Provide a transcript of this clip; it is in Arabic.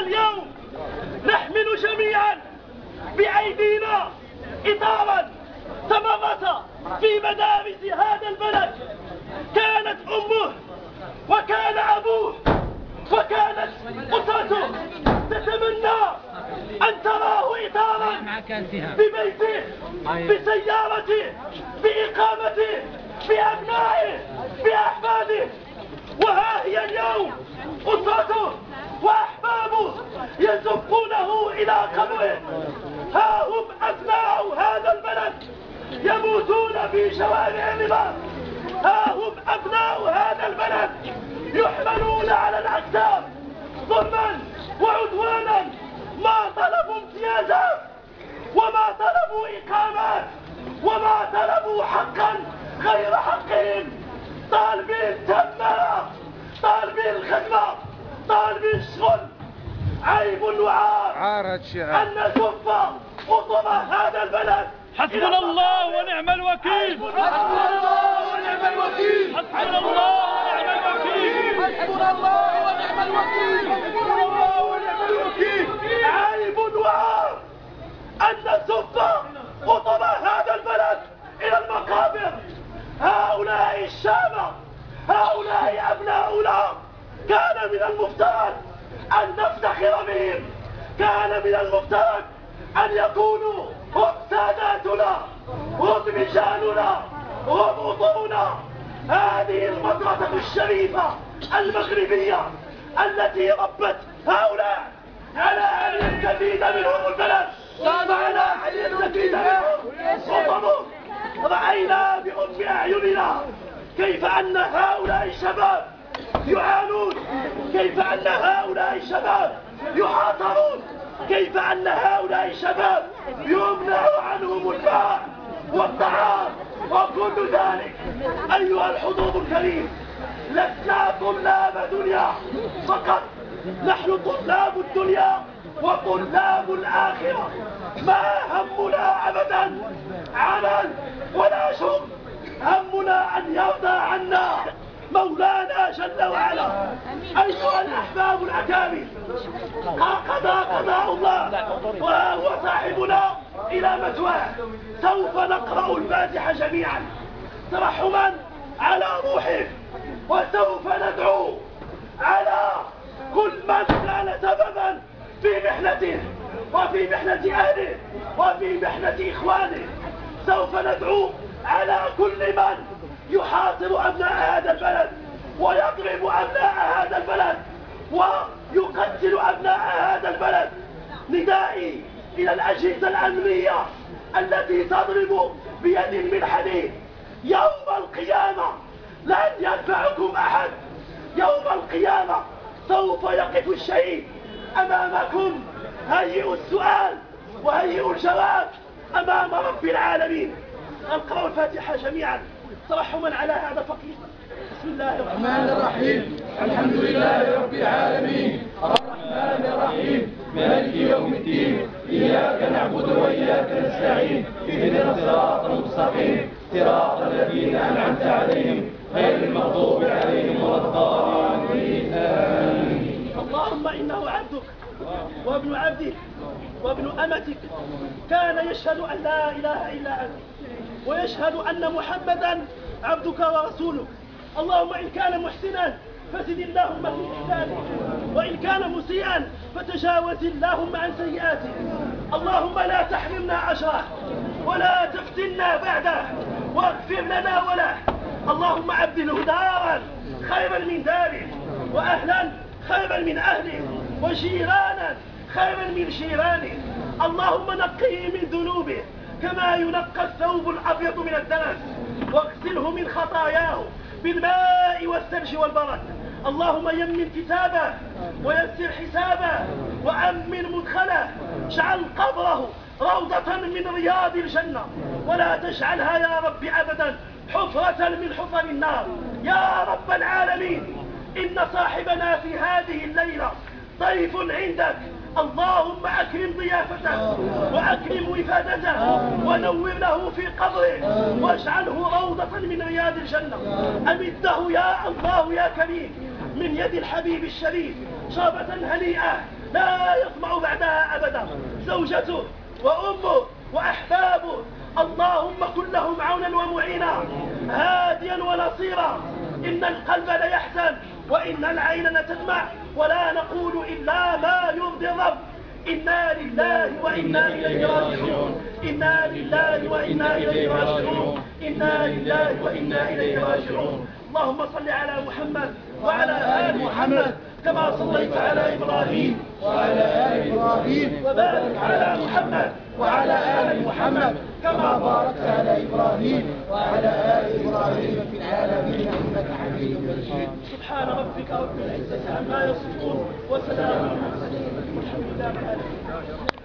اليوم نحمل جميعا بأيدينا إطارا تمرس في مدارس هذا البلد. كانت أمه وكان أبوه وكانت أسرته تتمنى أن تراه إطارا ببيته، بسيارته، بإقامته، بأبنائه، بأحفاده. وها هي اليوم أسرته وأحبابه يزفونه إلى قبره. ها هم أبناء هذا البلد يموتون في شوارع الرباط. ها هم أبناء هذا البلد يحملون على الأكتاف ظلما وعدوانا. ما طلبوا امتيازات وما طلبوا إقامات وما طلبوا حقا غير حقهم. طالبين التمارة، طالبين الخدمة، طالبين الشغل. عيب وعار أن نكف خطوة هذا البلد. حسبنا الله ونعم الوكيل. حسبنا الله ونعم الوكيل. حسبنا الله ونعم الوكيل. حسبنا الله ونعم الوكيل. حسبنا الله ونعم الوكيل. عيب وعار أن نسف خطوة هذا البلد إلى المقابر. هؤلاء الشامة، هؤلاء أبناؤنا كان من المفترض أن نفتخر بهم. كان من المفترض أن يكونوا هم ساداتنا، هم رجالنا، هم أطرنا. هذه المدرسة الشريفة المغربية التي ربت هؤلاء على أن يستفيد منهم البلد وعلى أن يستفيد منهم أطرهم. رأينا بأم أعيننا كيف أن هؤلاء الشباب يعانون، كيف أن هؤلاء الشباب يحاصرون، كيف أن هؤلاء الشباب يمنع عنهم الماء والطعام وكل ذلك. أيها الحضور الكريم، لسنا طلاب دنيا فقط، نحن طلاب الدنيا وطلاب الآخرة. ما همنا أبدا عمل ولا شغل، همنا أن يرضى عنا مولانا جل وعلا. أيها الأحباب الأكابر، قضى قضاء الله وهو صاحبنا إلى مثواه. سوف نقرأ الفاتحة جميعا ترحما على روحه، وسوف ندعو على كل من كان سببا في محنته وفي محنة أهله وفي محنة إخوانه. سوف ندعو على كل من يحاصر أبناء هذا البلد ويضرب أبناء هذا البلد ويقتل أبناء هذا البلد. ندائي إلى الأجهزة الأمنية التي تضرب بيد من حديد، يوم القيامة لن ينفعكم أحد. يوم القيامة سوف يقف الشهيد أمامكم. هيئوا السؤال وهيئوا الجواب أمام رب العالمين. نقرأ الفاتحة جميعا ترحما على هذا الفقير. بسم الله الرحمن الرحيم. الحمد لله رب العالمين، الرحمن الرحيم، مالك يوم الدين. إياك نعبد وإياك نستعين، اهدنا الصراط المستقيم، صراط الذين أنعمت عليهم غير المغضوب عليهم ولا الضالين. آمين. اللهم إنه عبدك وابن عبدك وابن أمتك، كان يشهد أن لا إله إلا أنت ويشهد أن محمدا عبدك ورسولك. اللهم إن كان محسنا فزد اللهم في إحسانه، وإن كان مسيئا فتجاوز اللهم عن سيئاته. اللهم لا تحرمنا أجره ولا تفتنا بعده، واغفر لنا وله. اللهم عبدله دارا خيرا من داره، وأهلا خيرا من أهله، وجيرانا خيرا من جيرانه. اللهم نقيه من ذنوبه كما ينقى الثوب الأبيض من الدنس، واغسله من خطاياه بالماء والثلج والبرد. اللهم يمن كتابه ويسر حسابه وأمن مدخله. اجعل قبره روضة من رياض الجنة، ولا تجعلها يا رب أبدا حفرة من حفر النار يا رب العالمين. إن صاحبنا في هذه الليلة ضيف عندك، اللهم أكرم ضيافته وأكرم وفادته ونور له في قبره واجعله روضة من رياض الجنة. أمده يا الله يا كريم من يد الحبيب الشريف شربة هنيئة لا يطمع بعدها أبدا، زوجته وأمه وأحبابه، اللهم كن لهم عونا ومعينا، هاديا ونصيرا. إن القلب ليحزن وإن العين لتدمع، ولا نقول إلا ما يرضي الرب. إنا لله وإنا إليه راجعون، إنا لله وإنا إليه راجعون، إنا لله وإنا إليه راجعون. اللهم صل على محمد وعلى آل محمد كما صليت على إبراهيم وعلى آل إبراهيم وبارك على محمد وعلى آل محمد كما باركت على إبراهيم وعلى آل إبراهيم في العالمين إنك حميد مجيد. سبحان ربك رب العزة عما يصفون وسلام على المرسلين والحمد لله رب العالمين.